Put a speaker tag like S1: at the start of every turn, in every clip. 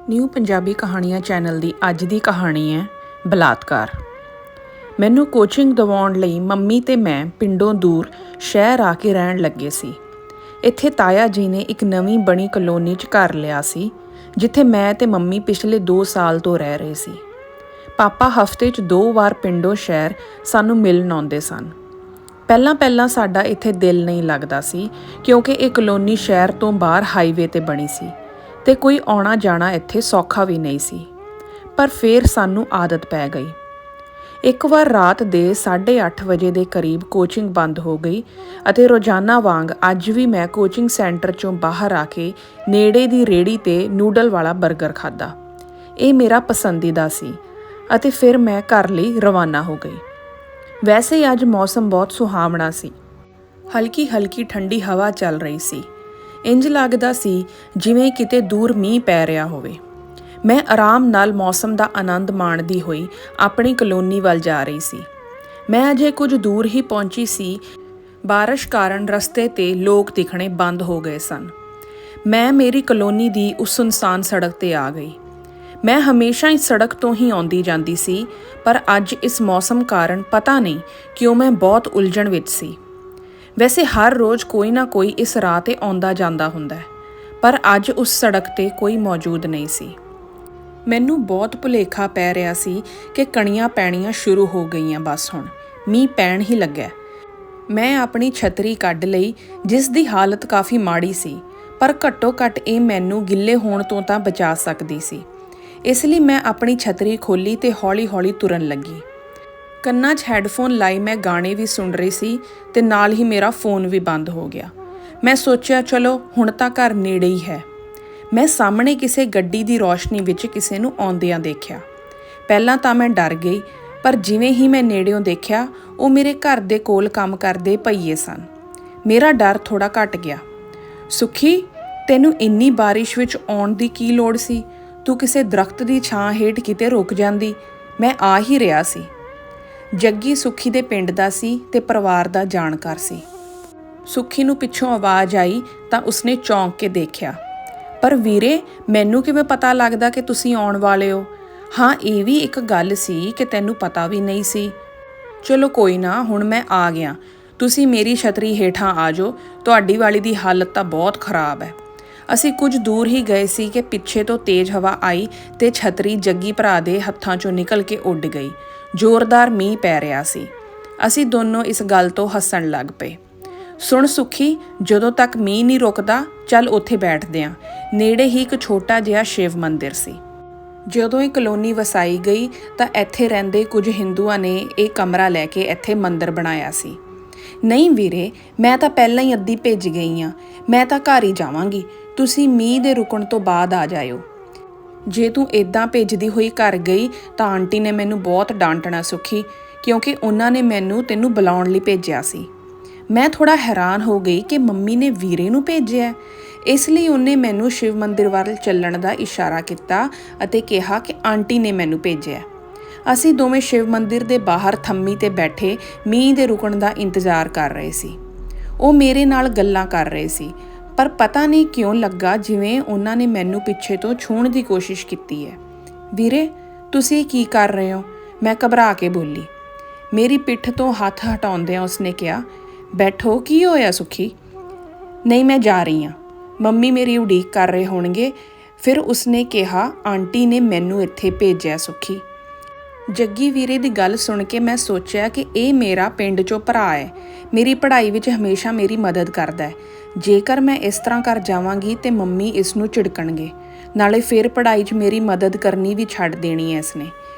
S1: New Punjabi ਕਹਾਣੀਆਂ channel ਦੀ ਅੱਜ ਦੀ ਕਹਾਣੀ ਹੈ ਬਲਾਤਕਾਰ। ਮੈਨੂੰ ਕੋਚਿੰਗ ਦਿਵਾਉਣ ਲਈ ਮੰਮੀ ਤੇ ਮੈਂ ਪਿੰਡੋਂ ਦੂਰ ਸ਼ਹਿਰ ਆ ਕੇ ਰਹਿਣ ਲੱਗੇ ਸੀ। ਇੱਥੇ ਤਾਇਆ ਜੀ ਨੇ ਇੱਕ ਨਵੀਂ ਬਣੀ ਕਲੋਨੀ 'ਚ ਘਰ ਲਿਆ ਸੀ, ਜਿੱਥੇ ਮੈਂ ਤੇ ਮੰਮੀ ਪਿਛਲੇ 2 ਸਾਲ ਤੋਂ ਰਹਿ ਰਹੇ ਸੀ। ਪਾਪਾ ਹਫ਼ਤੇ 'ਚ 2 ਵਾਰ ਪਿੰਡੋਂ ਸ਼ਹਿਰ ਸਾਨੂੰ ਮਿਲਣ ਆਉਂਦੇ ਸਨ। ਪਹਿਲਾਂ ਸਾਡਾ ਇੱਥੇ ਦਿਲ ਨਹੀਂ ਲੱਗਦਾ ਸੀ, ਕਿਉਂਕਿ ਇਹ ਕਲੋਨੀ ਸ਼ਹਿਰ ਤੋਂ ਬਾਹਰ ਹਾਈਵੇ 'ਤੇ ਬਣੀ ਸੀ ਤੇ ਕੋਈ ਆਉਣਾ ਜਾਣਾ ਇੱਥੇ ਸੌਖਾ ਵੀ ਨਹੀਂ ਸੀ। ਪਰ ਫਿਰ ਸਾਨੂੰ ਆਦਤ ਪੈ ਗਈ। ਇੱਕ ਵਾਰ ਰਾਤ ਦੇ 8:30 ਵਜੇ ਦੇ ਕਰੀਬ ਕੋਚਿੰਗ ਬੰਦ ਹੋ ਗਈ ਅਤੇ ਰੋਜ਼ਾਨਾ ਵਾਂਗ ਅੱਜ ਵੀ ਮੈਂ ਕੋਚਿੰਗ ਸੈਂਟਰ 'ਚੋਂ ਬਾਹਰ ਆ ਕੇ ਨੇੜੇ ਦੀ ਰੇਹੜੀ 'ਤੇ ਨੂਡਲ ਵਾਲਾ 버ਗਰ ਖਾਧਾ। ਇਹ ਮੇਰਾ ਪਸੰਦੀਦਾ ਸੀ ਅਤੇ ਫਿਰ ਮੈਂ ਘਰ ਲਈ ਰਵਾਨਾ ਹੋ ਗਈ। ਵੈਸੇ ਹੀ ਅੱਜ ਮੌਸਮ ਬਹੁਤ ਸੁਹਾਵਣਾ ਸੀ। ਹਲਕੀ ਠੰਡੀ ਹਵਾ ਚੱਲ ਰਹੀ ਸੀ। ਇੰਜ ਲੱਗਦਾ ਸੀ ਜਿਵੇਂ ਕਿਤੇ ਦੂਰ ਮੀਂਹ ਪੈ ਰਿਹਾ ਹੋਵੇ। ਮੈਂ ਆਰਾਮ ਨਾਲ ਮੌਸਮ ਦਾ ਆਨੰਦ ਮਾਣਦੀ ਹੋਈ ਆਪਣੀ ਕਲੋਨੀ ਵੱਲ ਜਾ ਰਹੀ ਸੀ। ਮੈਂ ਅਜੇ ਕੁਝ ਦੂਰ ਹੀ ਪਹੁੰਚੀ ਸੀ। ਬਾਰਿਸ਼ ਕਾਰਨ ਰਸਤੇ 'ਤੇ ਲੋਕ ਦਿਖਣੇ ਬੰਦ ਹੋ ਗਏ ਸਨ। ਮੈਂ ਮੇਰੀ ਕਲੋਨੀ ਦੀ ਉਸ ਸੁਨਸਾਨ ਸੜਕ 'ਤੇ ਆ ਗਈ। ਮੈਂ ਹਮੇਸ਼ਾ ਇਸ ਸੜਕ ਤੋਂ ਹੀ ਆਉਂਦੀ ਜਾਂਦੀ ਸੀ, ਪਰ ਅੱਜ ਇਸ ਮੌਸਮ ਕਾਰਨ ਪਤਾ ਨਹੀਂ ਕਿਉਂ ਮੈਂ ਬਹੁਤ ਉਲਝਣ ਵਿੱਚ ਸੀ। ਵੈਸੇ ਹਰ ਰੋਜ਼ ਕੋਈ ਨਾ ਕੋਈ ਇਸ ਰਾਹ 'ਤੇ ਆਉਂਦਾ ਜਾਂਦਾ ਹੁੰਦਾ ਹੈ, ਪਰ ਅੱਜ ਉਸ ਸੜਕ 'ਤੇ ਕੋਈ ਮੌਜੂਦ ਨਹੀਂ ਸੀ। ਮੈਨੂੰ ਬਹੁਤ ਭੁਲੇਖਾ ਪੈ ਰਿਹਾ ਸੀ ਕਿ ਕਣੀਆਂ ਪੈਣੀਆਂ ਸ਼ੁਰੂ ਹੋ ਗਈਆਂ। ਬਸ ਹੁਣ ਮੀਂਹ ਪੈਣ ਹੀ ਲੱਗਾ। ਮੈਂ ਆਪਣੀ ਛਤਰੀ ਕੱਢ ਲਈ, ਜਿਸ ਦੀ ਹਾਲਤ ਕਾਫੀ ਮਾੜੀ ਸੀ, ਪਰ ਘੱਟੋ ਘੱਟ ਇਹ ਮੈਨੂੰ ਗਿੱਲੇ ਹੋਣ ਤੋਂ ਤਾਂ ਬਚਾ ਸਕਦੀ ਸੀ। ਇਸ ਲਈ ਮੈਂ ਆਪਣੀ ਛਤਰੀ ਖੋਲ੍ਹੀ ਤੇ ਹੌਲੀ ਤੁਰਨ ਲੱਗੀ। ਕੰਨਾਂ 'ਚ ਹੈੱਡਫੋਨ ਲਾਈ ਮੈਂ ਗਾਣੇ ਵੀ ਸੁਣ ਰਹੀ ਸੀ ਤੇ ਨਾਲ ਹੀ ਮੇਰਾ ਫੋਨ ਵੀ ਬੰਦ ਹੋ ਗਿਆ। ਮੈਂ ਸੋਚਿਆ ਚਲੋ ਹੁਣ ਤਾਂ ਘਰ ਨੇੜੇ ਹੀ ਹੈ। ਮੈਂ ਸਾਹਮਣੇ ਕਿਸੇ ਗੱਡੀ ਦੀ ਰੌਸ਼ਨੀ ਵਿੱਚ ਕਿਸੇ ਨੂੰ ਆਉਂਦਿਆਂ ਦੇਖਿਆ। ਪਹਿਲਾਂ ਤਾਂ ਮੈਂ ਡਰ ਗਈ, ਪਰ ਜਿਵੇਂ ਹੀ ਮੈਂ ਨੇੜਿਓਂ ਦੇਖਿਆ, ਉਹ ਮੇਰੇ ਘਰ ਦੇ ਕੋਲ ਕੰਮ ਕਰਦੇ ਭਈਏ ਸਨ। ਮੇਰਾ ਡਰ ਥੋੜ੍ਹਾ ਘਟ ਗਿਆ। ਸੁਖੀ, ਤੈਨੂੰ ਇੰਨੀ ਬਾਰਿਸ਼ ਵਿੱਚ ਆਉਣ ਦੀ ਕੀ ਲੋੜ ਸੀ? ਤੂੰ ਕਿਸੇ ਦਰਖਤ ਦੀ ਛਾਂ ਹੇਠ ਕਿਤੇ ਰੁਕ ਜਾਂਦੀ। ਮੈਂ ਆ ਹੀ ਰਿਹਾ ਸੀ। ਜੱਗੀ ਸੁਖੀ ਦੇ ਪਿੰਡ ਦਾ ਸੀ ਤੇ ਪਰਿਵਾਰ ਦਾ ਜਾਣਕਾਰ ਸੀ। ਸੁਖੀ ਨੂੰ ਪਿੱਛੋਂ ਆਵਾਜ਼ ਆਈ ਤਾਂ ਉਸਨੇ ਚੌਂਕ ਕੇ ਦੇਖਿਆ। ਪਰ ਵੀਰੇ, ਮੈਨੂੰ ਕਿਵੇਂ ਪਤਾ ਲੱਗਦਾ ਕਿ ਤੁਸੀਂ ਆਉਣ ਵਾਲੇ ਹੋ? ਹਾਂ, ਇਹ ਵੀ ਇੱਕ ਗੱਲ ਸੀ ਕਿ ਤੈਨੂੰ ਪਤਾ ਵੀ ਨਹੀਂ ਸੀ। ਚਲੋ ਕੋਈ ਨਾ, ਹੁਣ ਮੈਂ ਆ ਗਿਆ। ਤੁਸੀਂ ਮੇਰੀ ਛਤਰੀ ਹੇਠਾਂ ਆ ਜਾਓ। ਤੁਹਾਡੀ ਵਾਲੀ ਦੀ ਹਾਲਤ ਤਾਂ ਬਹੁਤ ਖਰਾਬ ਹੈ। ਅਸੀਂ ਕੁਝ ਦੂਰ ਹੀ ਗਏ ਸੀ ਕਿ ਪਿੱਛੇ ਤੋਂ ਤੇਜ਼ ਹਵਾ ਆਈ ਤੇ ਛਤਰੀ ਜੱਗੀ ਭਰਾ ਦੇ ਹੱਥਾਂ 'ਚੋਂ ਨਿਕਲ ਕੇ ਉੱਡ ਗਈ। ਜ਼ੋਰਦਾਰ ਮੀਂਹ ਪੈ ਰਿਹਾ ਸੀ। ਅਸੀਂ ਦੋਨੋਂ ਇਸ ਗੱਲ ਤੋਂ ਹੱਸਣ ਲੱਗ ਪਏ। ਸੁਣ ਸੁਖੀ, ਜਦੋਂ ਤੱਕ ਮੀਂਹ ਨਹੀਂ ਰੁਕਦਾ, ਚੱਲ ਉੱਥੇ ਬੈਠਦੇ ਆਂ। ਨੇੜੇ ਹੀ ਇੱਕ ਛੋਟਾ ਜਿਹਾ ਸ਼ਿਵ ਮੰਦਿਰ ਸੀ। ਜਦੋਂ ਇਹ ਕਲੋਨੀ ਵਸਾਈ ਗਈ ਤਾਂ ਇੱਥੇ ਰਹਿੰਦੇ ਕੁਝ ਹਿੰਦੂਆਂ ਨੇ ਇਹ ਕਮਰਾ ਲੈ ਕੇ ਇੱਥੇ ਮੰਦਿਰ ਬਣਾਇਆ ਸੀ। ਨਹੀਂ ਵੀਰੇ, ਮੈਂ ਤਾਂ ਪਹਿਲਾਂ ਹੀ ਅੱਧੀ ਭਿੱਜ ਗਈ ਆਂ। ਮੈਂ ਤਾਂ ਘਰ ਹੀ ਜਾਵਾਂਗੀ। ਤੁਸੀਂ ਮੀਂਹ ਦੇ ਰੁਕਣ ਤੋਂ ਬਾਅਦ ਆ ਜਾਇਓ। ਜੇ ਤੂੰ ਇੱਦਾਂ ਭਿੱਜਦੀ ਹੋਈ ਘਰ ਗਈ ਤਾਂ ਆਂਟੀ ਨੇ ਮੈਨੂੰ ਬਹੁਤ ਡਾਂਟਣਾ ਸੁਖੀ, ਕਿਉਂਕਿ ਉਹਨਾਂ ਨੇ ਮੈਨੂੰ ਤੈਨੂੰ ਬੁਲਾਉਣ ਲਈ ਭੇਜਿਆ ਸੀ। ਮੈਂ ਥੋੜ੍ਹਾ ਹੈਰਾਨ ਹੋ ਗਈ ਕਿ ਮੰਮੀ ਨੇ ਵੀਰੇ ਨੂੰ ਭੇਜਿਆ। ਇਸ ਲਈ ਉਹਨੇ ਮੈਨੂੰ ਸ਼ਿਵ ਮੰਦਿਰ ਵੱਲ ਚੱਲਣ ਦਾ ਇਸ਼ਾਰਾ ਕੀਤਾ ਅਤੇ ਕਿਹਾ ਕਿ ਆਂਟੀ ਨੇ ਮੈਨੂੰ ਭੇਜਿਆ। ਅਸੀਂ ਦੋਵੇਂ ਸ਼ਿਵ ਮੰਦਿਰ ਦੇ ਬਾਹਰ ਥੰਮੀ 'ਤੇ ਬੈਠੇ ਮੀਂਹ ਦੇ ਰੁਕਣ ਦਾ ਇੰਤਜ਼ਾਰ ਕਰ ਰਹੇ ਸੀ। ਉਹ ਮੇਰੇ ਨਾਲ ਗੱਲਾਂ ਕਰ ਰਹੇ ਸੀ, ਪਰ ਪਤਾ ਨਹੀਂ ਕਿਉਂ ਲੱਗਾ ਜਿਵੇਂ ਉਹਨਾਂ ਨੇ ਮੈਨੂੰ ਪਿੱਛੇ ਤੋਂ ਛੂਹਣ ਦੀ ਕੋਸ਼ਿਸ਼ ਕੀਤੀ ਹੈ। ਵੀਰੇ, ਤੁਸੀਂ ਕੀ ਕਰ ਰਹੇ ਹੋ? ਮੈਂ ਘਬਰਾ ਕੇ ਬੋਲੀ। ਮੇਰੀ ਪਿੱਠ ਤੋਂ ਹੱਥ ਹਟਾਉਂਦਿਆਂ ਉਸਨੇ ਕਿਹਾ, ਬੈਠੋ, ਕੀ ਹੋਇਆ ਸੁਖੀ? ਨਹੀਂ, ਮੈਂ ਜਾ ਰਹੀ ਹਾਂ। ਮੰਮੀ ਮੇਰੀ ਉਡੀਕ ਕਰ ਰਹੇ ਹੋਣਗੇ। ਫਿਰ ਉਸਨੇ ਕਿਹਾ, ਆਂਟੀ ਨੇ ਮੈਨੂੰ ਇੱਥੇ ਭੇਜਿਆ ਸੁਖੀ। ਜੱਗੀ ਵੀਰੇ ਦੀ ਗੱਲ ਸੁਣ ਕੇ ਮੈਂ ਸੋਚਿਆ ਕਿ ਇਹ ਮੇਰਾ ਪਿੰਡ 'ਚੋਂ ਭਰਾ ਹੈ। ਮੇਰੀ ਪੜ੍ਹਾਈ ਵਿੱਚ ਹਮੇਸ਼ਾ ਮੇਰੀ ਮਦਦ ਕਰਦਾ ਹੈ। ਜੇਕਰ ਮੈਂ ਇਸ ਤਰ੍ਹਾਂ ਕਰ ਜਾਵਾਂਗੀ ਤੇ ਮੰਮੀ ਇਸ ਨੂੰ ਝਿੜਕਣਗੇ, ਨਾਲੇ ਫਿਰ ਪੜ੍ਹਾਈ 'ਚ ਮੇਰੀ ਮਦਦ ਕਰਨੀ ਵੀ ਛੱਡ ਦੇਣੀ ਹੈ ਇਸਨੇ।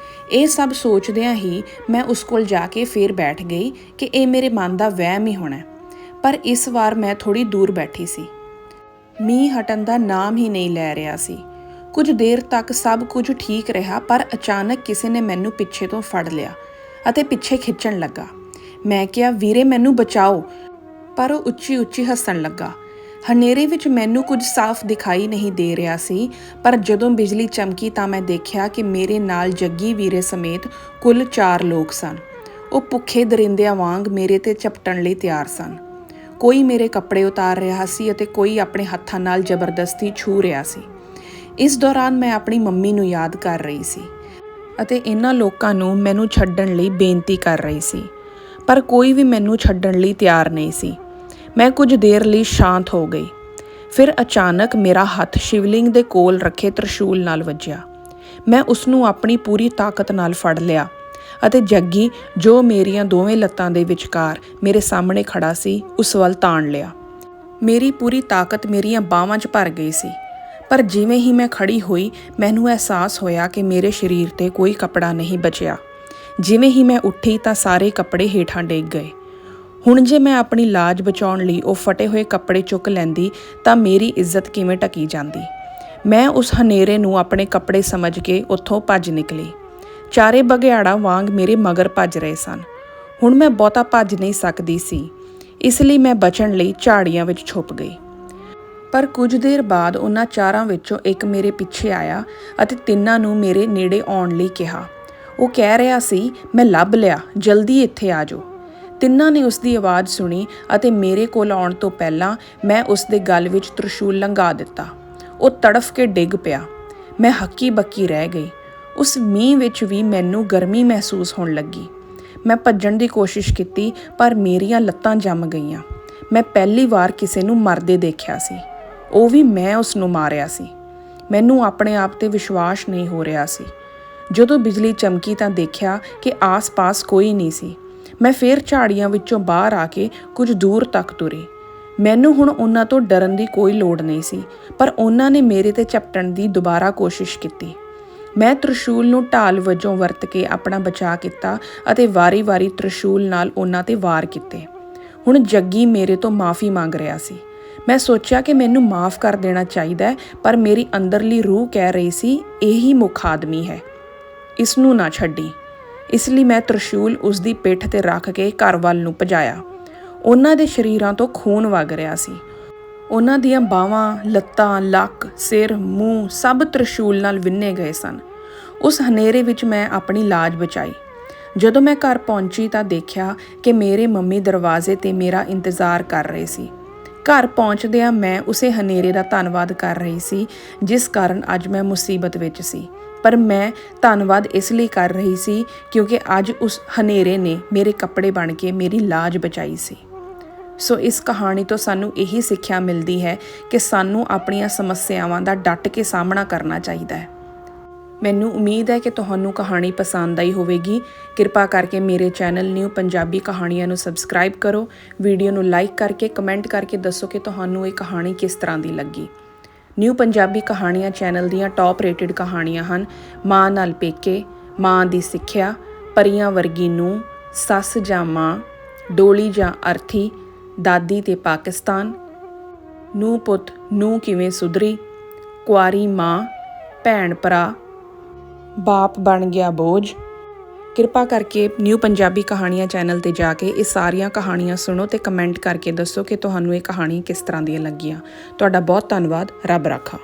S1: ਇਹ ਸਭ ਸੋਚਦਿਆਂ ਹੀ ਮੈਂ ਉਸ ਕੋਲ ਜਾ ਕੇ ਫਿਰ ਬੈਠ ਗਈ ਕਿ ਇਹ ਮੇਰੇ ਮਨ ਦਾ ਵਹਿਮ ਹੀ ਹੋਣਾ। ਪਰ ਇਸ ਵਾਰ ਮੈਂ ਥੋੜ੍ਹੀ ਦੂਰ ਬੈਠੀ ਸੀ। ਮੀਂਹ ਹਟਣ ਦਾ ਨਾਮ ਹੀ ਨਹੀਂ ਲੈ ਰਿਹਾ ਸੀ। ਕੁਝ ਦੇਰ ਤੱਕ ਸਭ ਕੁਝ ਠੀਕ ਰਿਹਾ, ਪਰ ਅਚਾਨਕ ਕਿਸੇ ਨੇ ਮੈਨੂੰ ਪਿੱਛੇ ਤੋਂ ਫੜ ਲਿਆ ਅਤੇ ਪਿੱਛੇ ਖਿੱਚਣ ਲੱਗਾ। ਮੈਂ ਕਿਹਾ, ਵੀਰੇ ਮੈਨੂੰ ਬਚਾਓ, ਪਰ ਉਹ ਉੱਚੀ ਹੱਸਣ ਲੱਗਾ। ਹਨੇਰੇ ਵਿੱਚ ਮੈਨੂੰ ਕੁਝ ਸਾਫ਼ ਦਿਖਾਈ ਨਹੀਂ ਦੇ ਰਿਹਾ ਸੀ, ਪਰ ਜਦੋਂ ਬਿਜਲੀ ਚਮਕੀ ਤਾਂ ਮੈਂ ਦੇਖਿਆ ਕਿ ਮੇਰੇ ਨਾਲ ਜੱਗੀ ਵੀਰੇ ਸਮੇਤ ਕੁੱਲ 4 ਲੋਕ ਸਨ। ਉਹ ਭੁੱਖੇ ਦਰਿੰਦਿਆਂ ਵਾਂਗ ਮੇਰੇ 'ਤੇ ਝਪਟਣ ਲਈ ਤਿਆਰ ਸਨ। ਕੋਈ ਮੇਰੇ ਕੱਪੜੇ ਉਤਾਰ ਰਿਹਾ ਸੀ ਅਤੇ ਕੋਈ ਆਪਣੇ ਹੱਥਾਂ ਨਾਲ ਜ਼ਬਰਦਸਤੀ ਛੂਹ ਰਿਹਾ ਸੀ। ਇਸ ਦੌਰਾਨ ਮੈਂ ਆਪਣੀ ਮੰਮੀ ਨੂੰ ਯਾਦ ਕਰ ਰਹੀ ਸੀ ਅਤੇ ਇਹਨਾਂ ਲੋਕਾਂ ਨੂੰ ਮੈਨੂੰ ਛੱਡਣ ਲਈ ਬੇਨਤੀ ਕਰ ਰਹੀ ਸੀ, ਪਰ ਕੋਈ ਵੀ ਮੈਨੂੰ ਛੱਡਣ ਲਈ ਤਿਆਰ ਨਹੀਂ ਸੀ। ਮੈਂ ਕੁਝ ਦੇਰ ਲਈ ਸ਼ਾਂਤ ਹੋ ਗਈ। ਫਿਰ ਅਚਾਨਕ ਮੇਰਾ ਹੱਥ ਸ਼ਿਵਲਿੰਗ ਦੇ ਕੋਲ ਰੱਖੇ ਤ੍ਰਿਸ਼ੂਲ ਨਾਲ ਵੱਜਿਆ। ਮੈਂ ਉਸ ਨੂੰ ਆਪਣੀ ਪੂਰੀ ਤਾਕਤ ਨਾਲ ਫੜ ਲਿਆ ਅਤੇ ਜੱਗੀ, ਜੋ ਮੇਰੀਆਂ ਦੋਵੇਂ ਲੱਤਾਂ ਦੇ ਵਿਚਕਾਰ ਮੇਰੇ ਸਾਹਮਣੇ ਖੜਾ ਸੀ, ਉਸ ਵੱਲ ਤਾਣ ਲਿਆ। ਮੇਰੀ ਪੂਰੀ ਤਾਕਤ ਮੇਰੀਆਂ ਬਾਹਾਂ 'ਚ ਭਰ ਗਈ ਸੀ, ਪਰ ਜਿਵੇਂ ਹੀ ਮੈਂ ਖੜੀ ਹੋਈ ਮੈਨੂੰ ਅਹਿਸਾਸ ਹੋਇਆ ਕਿ ਮੇਰੇ ਸਰੀਰ 'ਤੇ ਕੋਈ ਕੱਪੜਾ ਨਹੀਂ ਬਚਿਆ। ਜਿਵੇਂ ਹੀ ਮੈਂ ਉੱਠੀ ਤਾਂ ਸਾਰੇ ਕੱਪੜੇ ਹੇਠਾਂ ਡਿੱਗ ਗਏ। ਹੁਣ ਜੇ ਮੈਂ ਆਪਣੀ ਲਾਜ ਬਚਾਉਣ ਲਈ ਉਹ ਫਟੇ ਹੋਏ ਕੱਪੜੇ ਚੁੱਕ ਲੈਂਦੀ ਤਾਂ ਮੇਰੀ ਇੱਜ਼ਤ ਕਿਵੇਂ ਢਕੀ ਜਾਂਦੀ। ਮੈਂ ਉਸ ਹਨੇਰੇ ਨੂੰ ਆਪਣੇ ਕੱਪੜੇ ਸਮਝ ਕੇ ਉੱਥੋਂ ਭੱਜ ਨਿਕਲੀ। ਚਾਰੇ ਬਘਿਆੜਾਂ ਵਾਂਗ ਮੇਰੇ ਮਗਰ ਭੱਜ ਰਹੇ ਸਨ। ਹੁਣ ਮੈਂ ਬਹੁਤਾ ਭੱਜ ਨਹੀਂ ਸਕਦੀ ਸੀ, ਇਸ ਲਈ ਮੈਂ ਬਚਣ ਲਈ ਝਾੜੀਆਂ ਵਿੱਚ ਛੁਪ ਗਈ। ਪਰ ਕੁਝ ਦੇਰ ਬਾਅਦ ਉਹਨਾਂ ਚਾਰਾਂ ਵਿੱਚੋਂ ਇੱਕ ਮੇਰੇ ਪਿੱਛੇ ਆਇਆ ਅਤੇ ਤਿੰਨਾਂ ਨੂੰ ਮੇਰੇ ਨੇੜੇ ਆਉਣ ਲਈ ਕਿਹਾ। ਉਹ ਕਹਿ ਰਿਹਾ ਸੀ, ਮੈਂ ਲੱਭ ਲਿਆ, ਜਲਦੀ ਇੱਥੇ ਆ ਜਾਓ। ਤਿੰਨਾਂ ਨੇ ਉਸ ਦੀ ਆਵਾਜ਼ ਸੁਣੀ ਅਤੇ ਮੇਰੇ ਕੋਲ ਆਉਣ ਤੋਂ ਪਹਿਲਾਂ ਮੈਂ ਉਸ ਦੇ ਗਲ ਵਿੱਚ ਤ੍ਰਿਸ਼ੂਲ ਲੰਘਾ ਦਿੱਤਾ। ਉਹ ਤੜਫ ਕੇ ਡਿੱਗ ਪਿਆ। ਮੈਂ ਹੱਕੀ ਬੱਕੀ ਰਹਿ ਗਈ। ਉਸ ਮੀਂਹ ਵਿੱਚ ਵੀ ਮੈਨੂੰ ਗਰਮੀ ਮਹਿਸੂਸ ਹੋਣ ਲੱਗੀ। ਮੈਂ ਭੱਜਣ ਦੀ ਕੋਸ਼ਿਸ਼ ਕੀਤੀ, ਪਰ ਮੇਰੀਆਂ ਲੱਤਾਂ ਜੰਮ ਗਈਆਂ। ਮੈਂ ਪਹਿਲੀ ਵਾਰ ਕਿਸੇ ਨੂੰ ਮਰਦੇ ਦੇਖਿਆ ਸੀ, ਉਹ ਵੀ ਮੈਂ ਉਸ ਨੂੰ ਮਾਰਿਆ ਸੀ। ਮੈਨੂੰ ਆਪਣੇ ਆਪ 'ਤੇ ਵਿਸ਼ਵਾਸ ਨਹੀਂ ਹੋ ਰਿਹਾ ਸੀ। ਜਦੋਂ ਬਿਜਲੀ ਚਮਕੀ ਤਾਂ ਦੇਖਿਆ ਕਿ ਆਸ-ਪਾਸ ਕੋਈ ਨਹੀਂ ਸੀ। ਮੈਂ ਫਿਰ ਝਾੜੀਆਂ ਵਿੱਚੋਂ ਬਾਹਰ ਆ ਕੇ ਕੁਝ ਦੂਰ ਤੱਕ ਤੁਰੀ। ਮੈਨੂੰ ਹੁਣ ਉਹਨਾਂ ਤੋਂ ਡਰਨ ਦੀ ਕੋਈ ਲੋੜ ਨਹੀਂ ਸੀ, ਪਰ ਉਹਨਾਂ ਨੇ ਮੇਰੇ 'ਤੇ ਝਪਟਣ ਦੀ ਦੁਬਾਰਾ ਕੋਸ਼ਿਸ਼ ਕੀਤੀ। ਮੈਂ ਤ੍ਰਿਸ਼ੂਲ ਨੂੰ ਢਾਲ ਵਜੋਂ ਵਰਤ ਕੇ ਆਪਣਾ ਬਚਾਅ ਕੀਤਾ ਅਤੇ ਵਾਰੀ-ਵਾਰੀ ਤ੍ਰਿਸ਼ੂਲ ਨਾਲ ਉਹਨਾਂ 'ਤੇ ਵਾਰ ਕੀਤੇ। ਹੁਣ ਜੱਗੀ ਮੇਰੇ ਤੋਂ ਮਾਫ਼ੀ ਮੰਗ ਰਿਹਾ ਸੀ। ਮੈਂ ਸੋਚਿਆ ਕਿ ਮੈਨੂੰ ਮਾਫ਼ ਕਰ ਦੇਣਾ ਚਾਹੀਦਾ, ਪਰ ਮੇਰੀ ਅੰਦਰਲੀ ਰੂਹ ਕਹਿ ਰਹੀ ਸੀ, ਇਹੀ ਮੁੱਖ ਆਦਮੀ ਹੈ, ਇਸ ਨੂੰ ਨਾ ਛੱਡੀ। ਇਸ ਲਈ ਮੈਂ ਤ੍ਰਿਸ਼ੂਲ ਉਸ ਦੀ ਪਿੱਠ 'ਤੇ ਰੱਖ ਕੇ ਘਰ ਵੱਲ ਨੂੰ ਭਜਾਇਆ। ਉਹਨਾਂ ਦੇ ਸਰੀਰਾਂ ਤੋਂ ਖੂਨ ਵਗ ਰਿਹਾ ਸੀ। ਉਹਨਾਂ ਦੀਆਂ ਬਾਹਾਂ, ਲੱਤਾਂ, ਲੱਕ, ਸਿਰ, ਮੂੰਹ ਸਭ ਤ੍ਰਿਸ਼ੂਲ ਨਾਲ ਵਿੰਨੇ ਗਏ ਸਨ। ਉਸ ਹਨੇਰੇ ਵਿੱਚ ਮੈਂ ਆਪਣੀ ਲਾਜ ਬਚਾਈ। ਜਦੋਂ ਮੈਂ ਘਰ ਪਹੁੰਚੀ ਤਾਂ ਦੇਖਿਆ ਕਿ ਮੇਰੇ ਮੰਮੀ ਦਰਵਾਜ਼ੇ 'ਤੇ ਮੇਰਾ ਇੰਤਜ਼ਾਰ ਕਰ ਰਹੇ ਸੀ। ਘਰ ਪਹੁੰਚਦਿਆਂ ਮੈਂ ਉਸੇ ਹਨੇਰੇ ਦਾ ਧੰਨਵਾਦ ਕਰ ਰਹੀ ਸੀ ਜਿਸ ਕਾਰਨ ਅੱਜ ਮੈਂ ਮੁਸੀਬਤ ਵਿੱਚ ਸੀ, ਪਰ ਮੈਂ ਧੰਨਵਾਦ ਇਸ ਲਈ ਕਰ ਰਹੀ ਸੀ ਕਿਉਂਕਿ ਅੱਜ ਉਸ ਹਨੇਰੇ ਨੇ ਮੇਰੇ ਕੱਪੜੇ ਬਣ ਕੇ ਮੇਰੀ ਲਾਜ ਬਚਾਈ ਸੀ। ਸੋ ਇਸ ਕਹਾਣੀ ਤੋਂ ਸਾਨੂੰ ਇਹੀ ਸਿੱਖਿਆ ਮਿਲਦੀ ਹੈ ਕਿ ਸਾਨੂੰ ਆਪਣੀਆਂ ਸਮੱਸਿਆਵਾਂ ਦਾ ਡਟ ਕੇ ਸਾਹਮਣਾ ਕਰਨਾ ਚਾਹੀਦਾ ਹੈ। ਮੈਨੂੰ ਉਮੀਦ ਹੈ ਕਿ ਤੁਹਾਨੂੰ ਕਹਾਣੀ ਪਸੰਦ ਆਈ ਹੋਵੇਗੀ। ਕਿਰਪਾ ਕਰਕੇ ਮੇਰੇ ਚੈਨਲ ਨਿਊ ਪੰਜਾਬੀ ਕਹਾਣੀਆਂ ਨੂੰ ਸਬਸਕ੍ਰਾਈਬ ਕਰੋ। ਵੀਡੀਓ ਨੂੰ ਲਾਈਕ ਕਰਕੇ ਕਮੈਂਟ ਕਰਕੇ ਦੱਸੋ ਕਿ ਤੁਹਾਨੂੰ ਇਹ ਕਹਾਣੀ ਕਿਸ ਤਰ੍ਹਾਂ ਦੀ ਲੱਗੀ। ਨਿਊ ਪੰਜਾਬੀ ਕਹਾਣੀਆਂ ਚੈਨਲ ਦੀਆਂ ਟੌਪ ਰੇਟਡ ਕਹਾਣੀਆਂ ਹਨ ਮਾਂ ਨਾਲ ਪੇਕੇ, ਮਾਂ ਦੀ ਸਿੱਖਿਆ, ਪਰੀਆਂ ਵਰਗੀ ਨੂੰਹ, ਸੱਸ ਜਾਂ ਮਾਂ, ਡੋਲੀ ਜਾਂ ਅਰਥੀ, ਦਾਦੀ ਤੇ ਪਾਕਿਸਤਾਨ, ਨੂੰਹ ਪੁੱਤ ਨੂੰਹ ਕਿਵੇਂ ਸੁਧਰੀ, ਕੁਆਰੀ ਮਾਂ, ਭੈਣ ਭਰਾ, ਬਾਪ ਬਣ ਗਿਆ ਬੋਝ। ਕਿਰਪਾ ਕਰਕੇ ਨਿਊ ਪੰਜਾਬੀ ਕਹਾਣੀਆਂ ਚੈਨਲ 'ਤੇ ਜਾ ਕੇ ਇਹ ਸਾਰੀਆਂ ਕਹਾਣੀਆਂ ਸੁਣੋ ਅਤੇ ਕਮੈਂਟ ਕਰਕੇ ਦੱਸੋ ਕਿ ਤੁਹਾਨੂੰ ਇਹ ਕਹਾਣੀ ਕਿਸ ਤਰ੍ਹਾਂ ਦੀਆਂ ਲੱਗੀਆਂ। ਤੁਹਾਡਾ ਬਹੁਤ ਧੰਨਵਾਦ। ਰੱਬ ਰਾਖਾ।